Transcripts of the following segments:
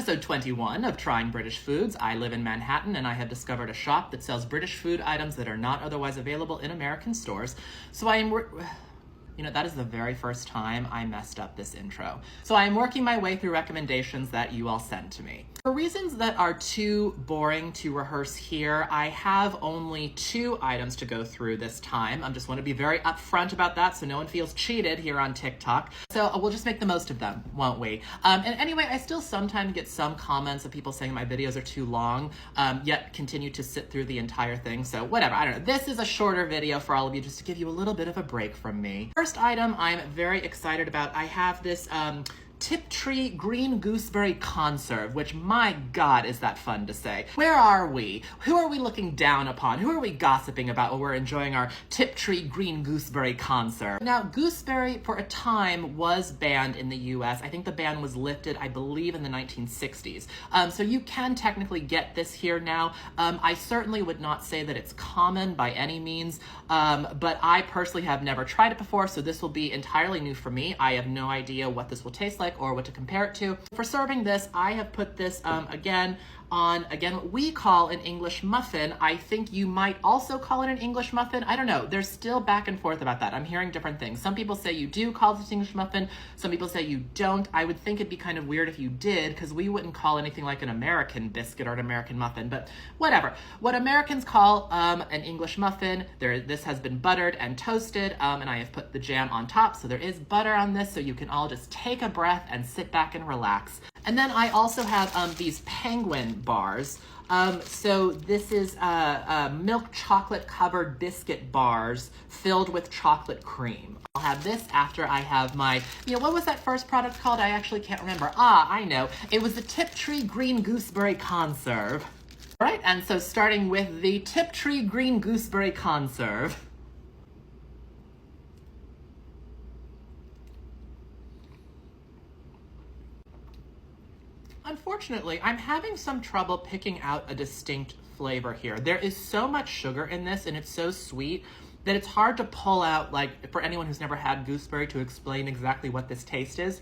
Episode 21 of Trying British Foods. I live in Manhattan and I have discovered a shop that sells British food items that are not otherwise available in American stores. So I am that is the very first time I messed up this intro. So I am working my way through recommendations that you all send to me. For reasons that are too boring to rehearse here, I have only 2 items to go through this time. I just want to be very upfront about that so no one feels cheated here on TikTok. So we'll just make the most of them, won't we? And anyway, I still sometimes get some comments of people saying my videos are too long, yet continue to sit through the entire thing. So whatever, I don't know. This is a shorter video for all of you just to give you a little bit of a break from me. First item I'm very excited about. I have this Tiptree green gooseberry conserve, which, my God, is that fun to say. Where are we? Who are we looking down upon? Who are we gossiping about while we're enjoying our Tiptree green gooseberry conserve? Now, gooseberry for a time was banned in the US. I think the ban was lifted, I believe, in the 1960s. So you can technically get this here now. I certainly would not say that it's common by any means, but I personally have never tried it before, so this will be entirely new for me. I have no idea what this will taste like or what to compare it to. For serving this, I have put this again on what we call an English muffin. I think you might also call it an English muffin. I don't know. There's still back and forth about that. I'm hearing different things. Some people say you do call this English muffin. Some people say you don't. I would think it'd be kind of weird if you did, because we wouldn't call anything like an American biscuit or an American muffin, but whatever. What Americans call an English muffin, this has been buttered and toasted, and I have put the jam on top, so there is butter on this, so you can all just take a breath and sit back and relax. And then I also have these penguin bars. So this is milk chocolate covered biscuit bars filled with chocolate cream. I'll have this after I have my, what was that first product called? I actually can't remember. I know. It was the Tiptree green gooseberry conserve. All right, and so starting with the Tiptree green gooseberry conserve. Unfortunately, I'm having some trouble picking out a distinct flavor here. There is so much sugar in this and it's so sweet that it's hard to pull out, like, for anyone who's never had gooseberry, to explain exactly what this taste is.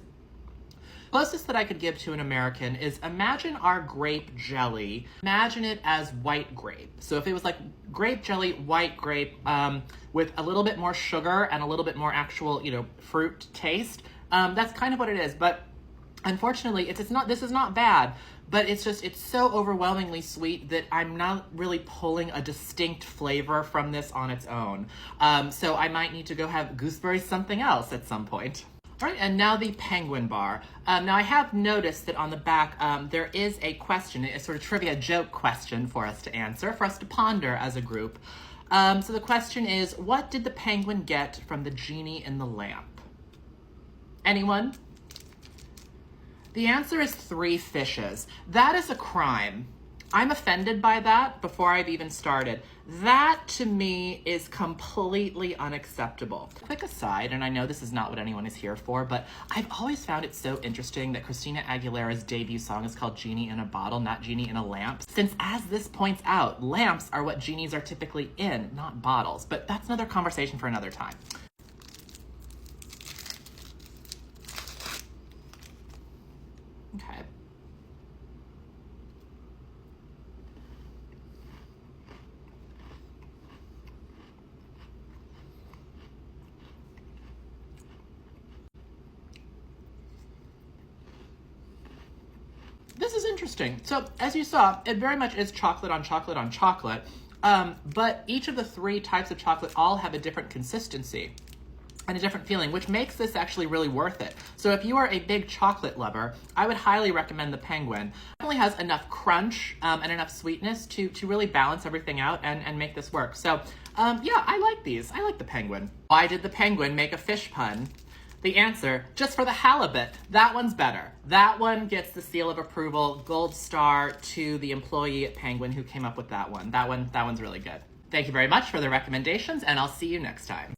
Closest that I could give to an American is, imagine our grape jelly. Imagine it as white grape. So if it was like grape jelly, white grape, with a little bit more sugar and a little bit more actual, fruit taste, that's kind of what it is. But unfortunately, this is not bad, but it's so overwhelmingly sweet that I'm not really pulling a distinct flavor from this on its own. So I might need to go have gooseberry something else at some point. All right, and now the penguin bar. Now I have noticed that on the back, there is a question, a sort of trivia joke question for us to answer, for us to ponder as a group. So the question is, what did the penguin get from the genie in the lamp? Anyone? The answer is 3 fishes. That is a crime. I'm offended by that before I've even started. That, to me, is completely unacceptable. Quick aside, and I know this is not what anyone is here for, but I've always found it so interesting that Christina Aguilera's debut song is called Genie in a Bottle, not Genie in a Lamp. Since, as this points out, lamps are what genies are typically in, not bottles. But that's another conversation for another time. Okay. This is interesting. So, as you saw, it very much is chocolate on chocolate on chocolate, but each of the 3 types of chocolate all have a different consistency and a different feeling, which makes this actually really worth it. So if you are a big chocolate lover, I would highly recommend the Penguin. It definitely has enough crunch and enough sweetness to really balance everything out and make this work. So yeah, I like these. I like the Penguin. Why did the Penguin make a fish pun? The answer, just for the halibut. That one's better. That one gets the seal of approval, gold star to the employee at Penguin who came up with that one. That one's really good. Thank you very much for the recommendations, and I'll see you next time.